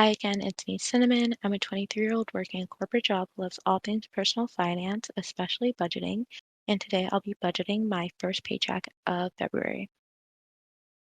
Hi again, it's me, Cinnamon. I'm a 23-year-old working a corporate job who loves all things personal finance, especially budgeting. And today I'll be budgeting my first paycheck of February.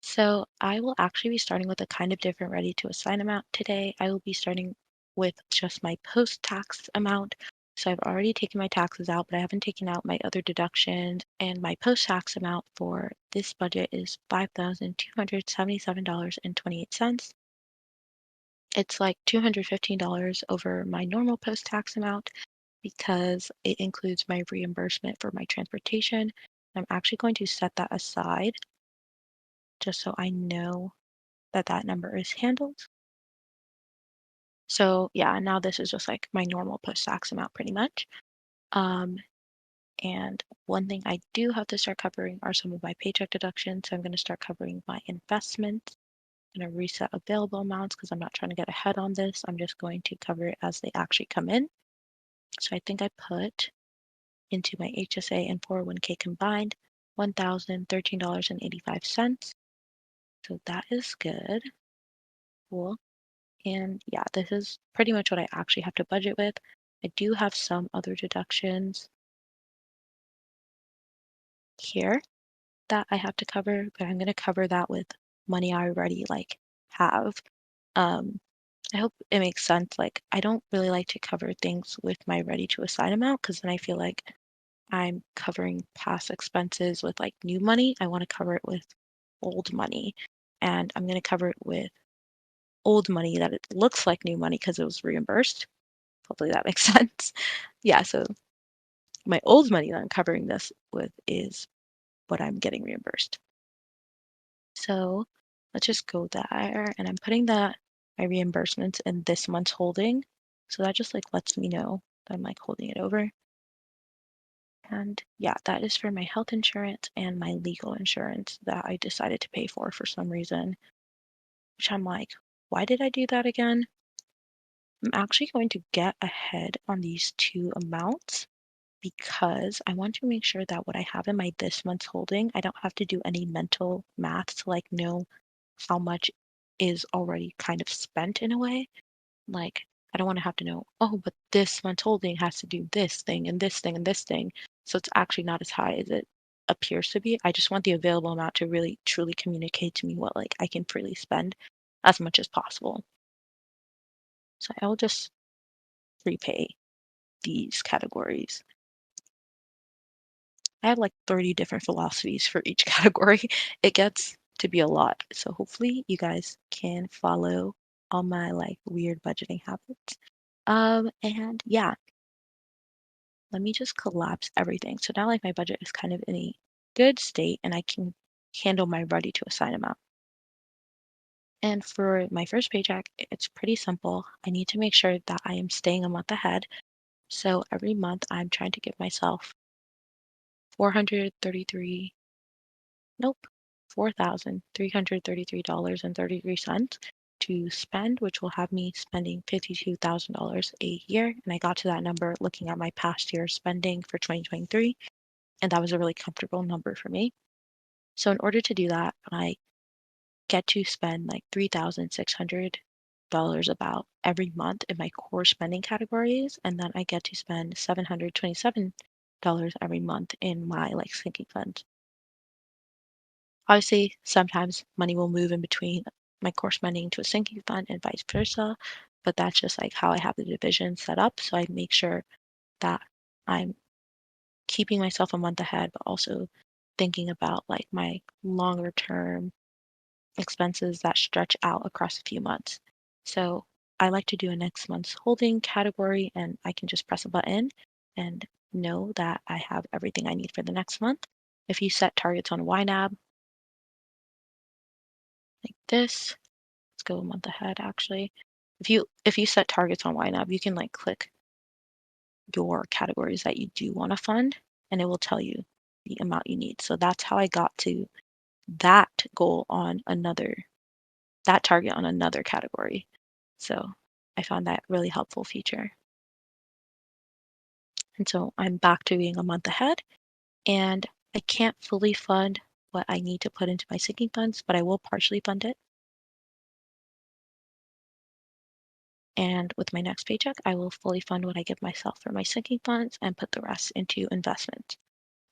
So I will actually be starting with a kind of different ready to assign amount today. I will be starting with just my post-tax amount. So I've already taken my taxes out, but I haven't taken out my other deductions. And my post-tax amount for this budget is $5,277.28. It's like $215 over my normal post-tax amount because it includes my reimbursement for my transportation. I'm actually going to set that aside just so I know that that number is handled. So yeah, now this is just like my normal post-tax amount pretty much. Um, and one thing I do have to start covering are some of my paycheck deductions. So I'm going to start covering my investments. I'm going to reset available amounts because I'm not trying to get ahead on this. I'm just going to cover it as they actually come in. So I think I put into my HSA and 401k combined $1,013.85. So that is good. Cool. And yeah, this is pretty much what I actually have to budget with. I do have some other deductions here that I have to cover, but I'm going to cover that with money I already like have. Um, I hope it makes sense. Like, I don't really like to cover things with my ready to assign amount because then I feel like I'm covering past expenses with like new money. I want to cover it with old money. And I'm going to cover it with old money that it looks like new money because it was reimbursed. Hopefully that makes sense. Yeah, so my old money that I'm covering this with is what I'm getting reimbursed. So let's just go there. And I'm putting that my reimbursements in this month's holding. So that just like lets me know that I'm like holding it over. And yeah, that is for my health insurance and my legal insurance that I decided to pay for some reason, which I'm like, why did I do that again? I'm actually going to get ahead on these two amounts because I want to make sure that what I have in my this month's holding, I don't have to do any mental math to like know how much is already kind of spent in a way. Like, I don't want to have to know, oh, but this month's holding has to do this thing and this thing and this thing. So it's actually not as high as it appears to be. I just want the available amount to really truly communicate to me what like I can freely spend as much as possible. So I will just prepay these categories. I have like 30 different philosophies for each category. It gets to be a lot. So hopefully you guys can follow all my like weird budgeting habits. And yeah, let me just collapse everything. So now like my budget is kind of in a good state and I can handle my ready to assign amount. And for my first paycheck, it's pretty simple. I need to make sure that I am staying a month ahead. So every month I'm trying to give myself 433, nope, $4,333.33 to spend, which will have me spending $52,000 a year. And I got to that number looking at my past year spending for 2023. And that was a really comfortable number for me. So in order to do that, I get to spend like $3,600 about every month in my core spending categories, and then I get to spend $727 every month in my like sinking funds. Obviously, sometimes money will move in between my core spending to a sinking fund and vice versa, but that's just like how I have the division set up. So I make sure that I'm keeping myself a month ahead, but also thinking about like my longer term expenses that stretch out across a few months. So I like to do a next month's holding category and I can just press a button and know that I have everything I need for the next month. If you set targets on ynab like this, let's go a month ahead actually. If you set targets on ynab, you can like click your categories that you do want to fund and it will tell you the amount you need. So that's how I got to that goal on that target on another category. So I found that really helpful feature. And so I'm back to being a month ahead and I can't fully fund what I need to put into my sinking funds, but I will partially fund it. And with my next paycheck, I will fully fund what I give myself for my sinking funds and put the rest into investments.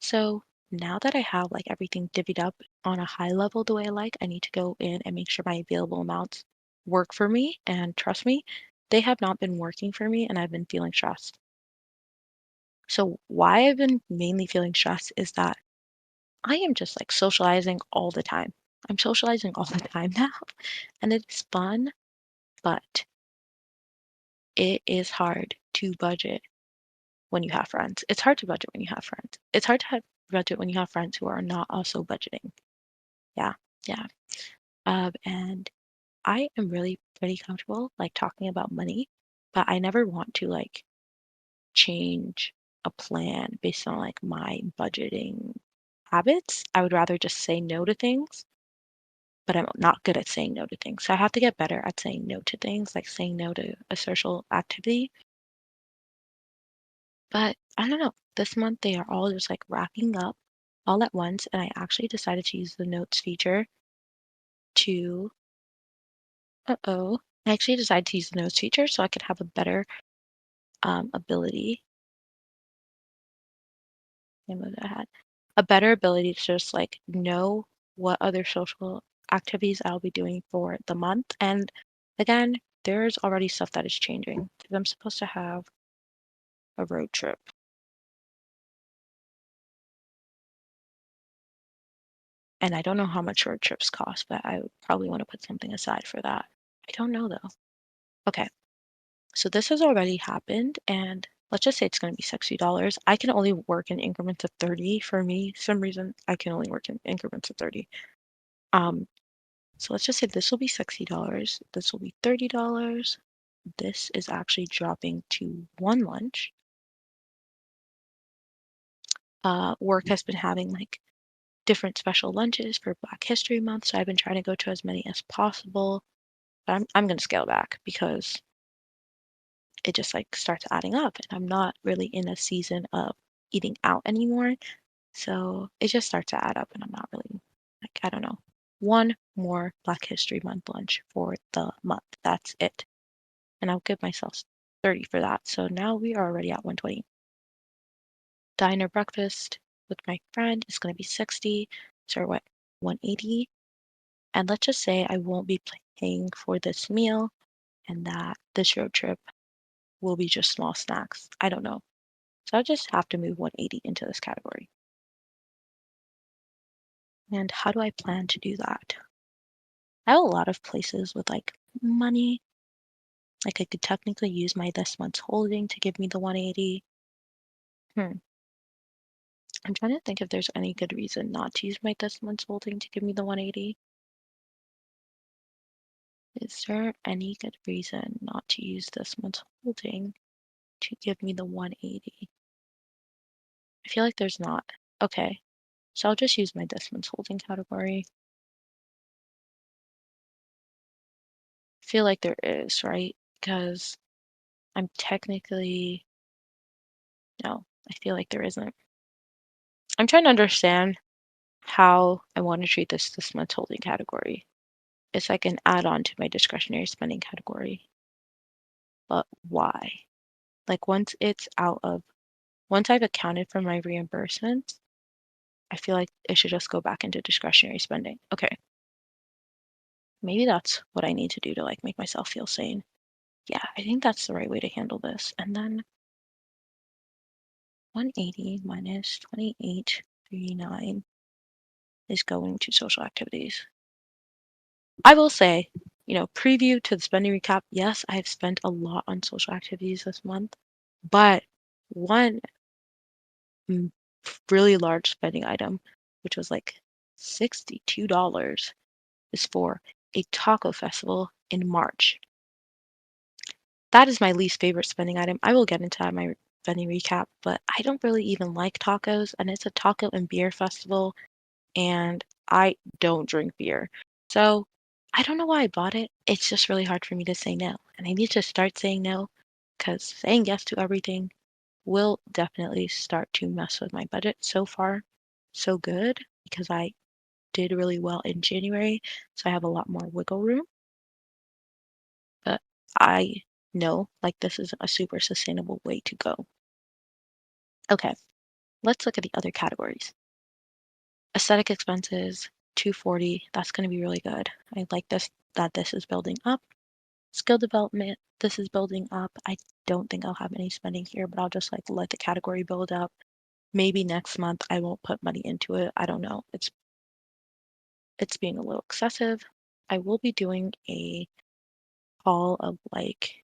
So now that I have like everything divvied up on a high level the way I like, I need to go in and make sure my available amounts work for me. And trust me, they have not been working for me and I've been feeling stressed. So why I've been mainly feeling stressed is that I am just like socializing all the time. I'm socializing all the time now, and it's fun, but it is hard to budget when you have friends. It's hard to budget when you have friends. It's hard to budget when you have friends who are not also budgeting. Yeah, yeah. And I am really pretty comfortable like talking about money, but I never want to like change a plan based on like my budgeting habits. I would rather just say no to things, but I'm not good at saying no to things. So I have to get better at saying no to things, like saying no to a social activity. But I don't know. This month they are all just like wrapping up all at once, and I actually decided to use the notes feature to, uh-oh, I actually decided to use the notes feature so I could have a better ability. I moved ahead. A better ability to just like know what other social activities I'll be doing for the month. And again, there's already stuff that is changing because I'm supposed to have a road trip. And I don't know how much road trips cost, but I would probably want to put something aside for that. I don't know though. Okay, so this has already happened, and let's just say it's going to be $60. I can only work in increments of 30 for me. Some reason I can only work in increments of 30. Um, so let's just say this will be $60. This will be $30. This is actually dropping to one lunch. Work has been having like different special lunches for Black History Month, so I've been trying to go to as many as possible. But I'm going to scale back because it just like starts adding up, and I'm not really in a season of eating out anymore. So it just starts to add up, and I'm not really like, I don't know. One more Black History Month lunch for the month. That's it. And I'll give myself 30 for that. So now we are already at 120. Diner breakfast with my friend is going to be 60. So what, 180? And let's just say I won't be paying for this meal and that this road trip will be just small snacks. I don't know. So I just have to move 180 into this category. And how do I plan to do that? I have a lot of places with like money. Like I could technically use my this month's holding to give me the 180. Hmm. I'm trying to think if there's any good reason not to use my this month's holding to give me the 180. Is there any good reason not to use this month's holding to give me the 180? I feel like there's not. Okay, so I'll just use my this month's holding category. I feel like there is, right? Because I'm technically, no, I feel like there isn't. I'm trying to understand how I want to treat this month's holding category. It's like an add-on to my discretionary spending category. But why? Like once I've accounted for my reimbursements, I feel like it should just go back into discretionary spending. Okay, maybe that's what I need to do to like make myself feel sane. Yeah, I think that's the right way to handle this. And then 180 minus 2839 is going to social activities. I will say, preview to the spending recap. Yes, I have spent a lot on social activities this month, but one mm, really large spending item, which was like $62, is for a taco festival in March. That is my least favorite spending item. I will get into that in my spending recap, but I don't really even like tacos, and it's a taco and beer festival, and I don't drink beer. So I don't know why I bought it. It's just really hard for me to say no. And I need to start saying no because saying yes to everything will definitely start to mess with my budget. So far, so good because I did really well in January. So I have a lot more wiggle room. But I know like this is a super sustainable way to go. Okay, let's look at the other categories. Aesthetic expenses, 240. That's going to be really good. I like this that this is building up. Skill development, this is building up. I don't think I'll have any spending here, but I'll just like let the category build up. Maybe next month I won't put money into it. I don't know. It's being a little excessive. I will be doing a haul of like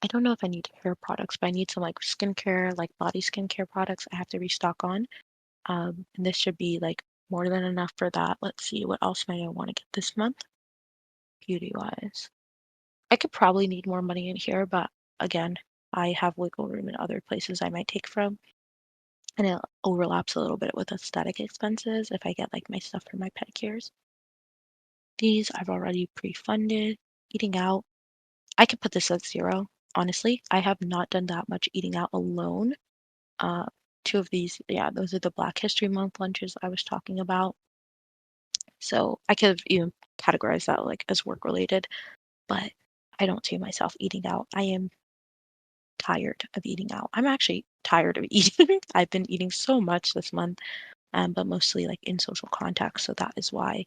I don't know if I need hair products, but I need some like skincare, like body skincare products I have to restock on. And this should be like more than enough for that. Let's see, what else might I want to get this month, beauty wise. I could probably need more money in here, but again, I have wiggle room in other places I might take from. And it overlaps a little bit with aesthetic expenses if I get like my stuff for my pedicures. These I've already pre-funded. Eating out, I could put this at 0. Honestly, I have not done that much eating out alone. Uh, two of these, yeah, those are the Black History Month lunches I was talking about. So I could have even categorized that like as work related, but I don't see myself eating out. I am tired of eating out. I'm actually tired of eating. I've been eating so much this month, but mostly like in social context. So that is why I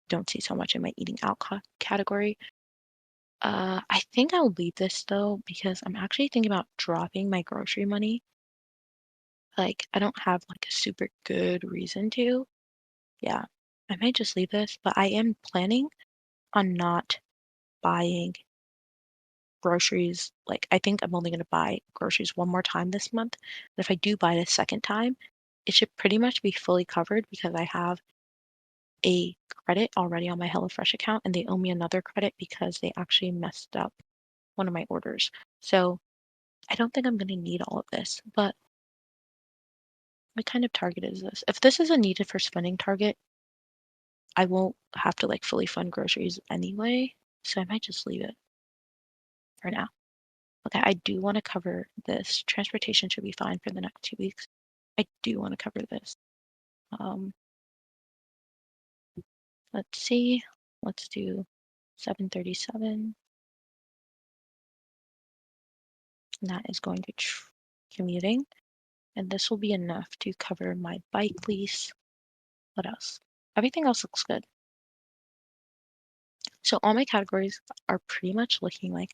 don't see so much in my eating out category. I think I'll leave this though because I'm actually thinking about dropping my grocery money. Like I don't have like a super good reason to. Yeah, I might just leave this, but I am planning on not buying groceries. Like I think I'm only going to buy groceries one more time this month. And if I do buy it a second time, it should pretty much be fully covered because I have a credit already on my HelloFresh account and they owe me another credit because they actually messed up one of my orders. So I don't think I'm going to need all of this, but what kind of target is this? If this is a needed for spending target, I won't have to like fully fund groceries anyway. So I might just leave it for now. Okay, I do want to cover this. Transportation should be fine for the next 2 weeks. I do want to cover this. Um, let's see. Let's do 737. And that is going to commuting. And this will be enough to cover my bike lease. What else? Everything else looks good. So all my categories are pretty much looking like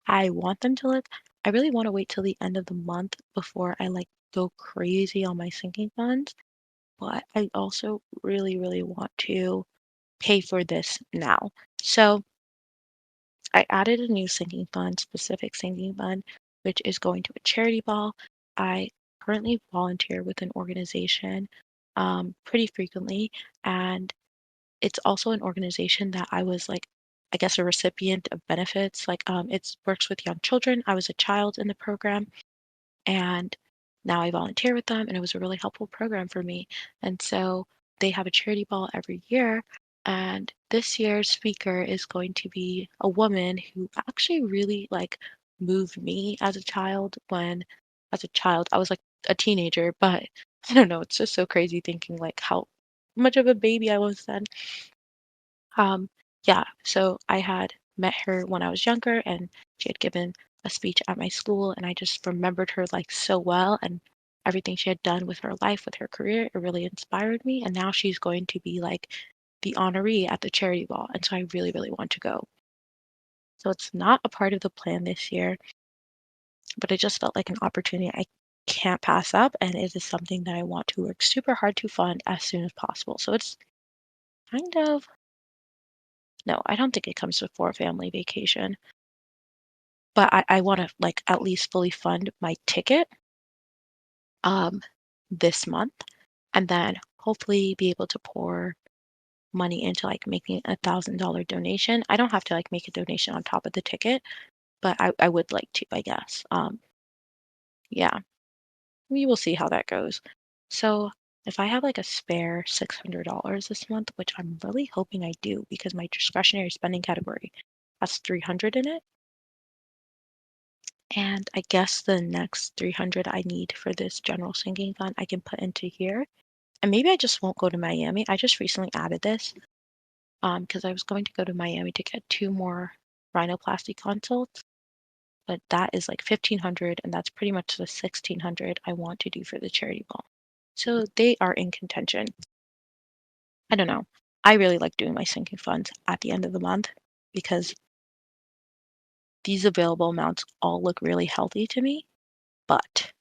I want them to look. I really want to wait till the end of the month before I like go crazy on my sinking funds. But I also really, really want to pay for this now. So I added a new sinking fund, specific sinking fund, which is going to a charity ball. I currently volunteer with an organization pretty frequently, and it's also an organization that I was like, I guess, a recipient of benefits. Like, it works with young children. I was a child in the program, and now I volunteer with them, and it was a really helpful program for me. And so they have a charity ball every year, and this year's speaker is going to be a woman who actually really like moved me as a child when as a child I was like a teenager, but I don't know, it's just so crazy thinking like how much of a baby I was then. Um, yeah, so I had met her when I was younger and she had given a speech at my school and I just remembered her like so well and everything she had done with her life, with her career, it really inspired me. And now she's going to be like the honoree at the charity ball. And so I really, really want to go. So it's not a part of the plan this year, but it just felt like an opportunity I can't pass up. And it is something that I want to work super hard to fund as soon as possible. So it's kind of no, I don't think it comes before a family vacation. But I want to like at least fully fund my ticket um this month and then hopefully be able to pour money into like making $1,000 donation. I don't have to like make a donation on top of the ticket, but I would like to, I guess. Yeah, we will see how that goes. So if I have like a spare $600 this month, which I'm really hoping I do because my discretionary spending category has 300 in it. And I guess the next 300 I need for this general sinking fund I can put into here. And maybe I just won't go to Miami. I just recently added this because I was going to go to Miami to get 2 more rhinoplasty consults. but that is like 1,500, and that's pretty much the 1,600 I want to do for the charity ball. So they are in contention. I don't know. I really like doing my sinking funds at the end of the month because these available amounts all look really healthy to me, but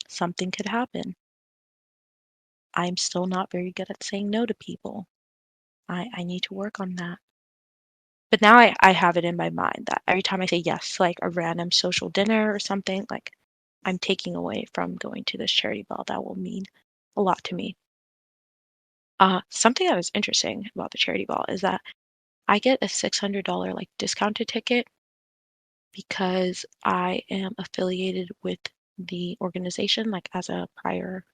something could happen. I'm still not very good at saying no to people. I need to work on that. But now I have it in my mind that every time I say yes to like a random social dinner or something, like I'm taking away from going to this charity ball that will mean a lot to me. Something that was interesting about the charity ball is that I get a $600 like discounted ticket because I am affiliated with the organization, like as a prior,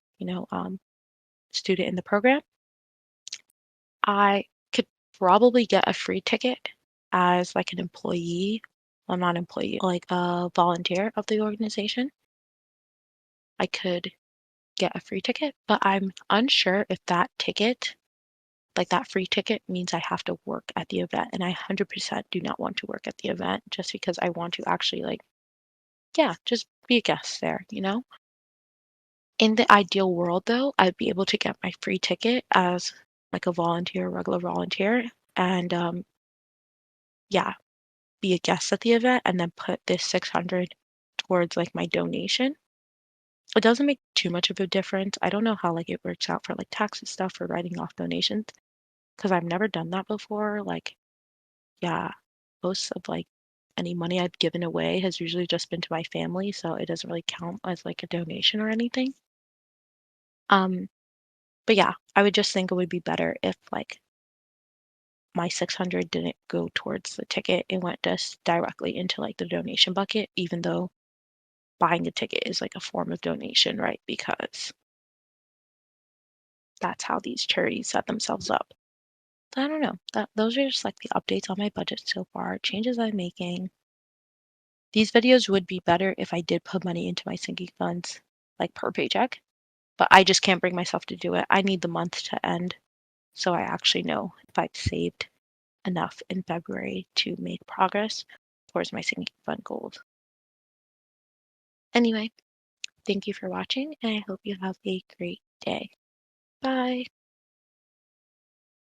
student in the program. I could probably get a free ticket as like an employee. Well, not employee, like a volunteer of the organization. I could get a free ticket, but I'm unsure if that ticket, like that free ticket, means I have to work at the event. And I 100% do not want to work at the event just because I want to actually, like, yeah, just be a guest there, you know? In the ideal world, though, I'd be able to get my free ticket as like a volunteer, regular volunteer, and yeah, be a guest at the event and then put this 600 towards like my donation. It doesn't make too much of a difference. I don't know how like it works out for like taxes stuff for writing off donations because I've never done that before. Like, yeah, most of like any money I've given away has usually just been to my family, so it doesn't really count as like a donation or anything. Um, but yeah, I would just think it would be better if like my 600 didn't go towards the ticket. It went just directly into like the donation bucket, even though buying a ticket is like a form of donation, right? Because that's how these charities set themselves up. I don't know. Those are just like the updates on my budget so far, changes I'm making. These videos would be better if I did put money into my sinking funds, like per paycheck, but I just can't bring myself to do it. I need the month to end so I actually know if I've saved enough in February to make progress towards my sinking fund goals. Anyway, thank you for watching, and I hope you have a great day. Bye.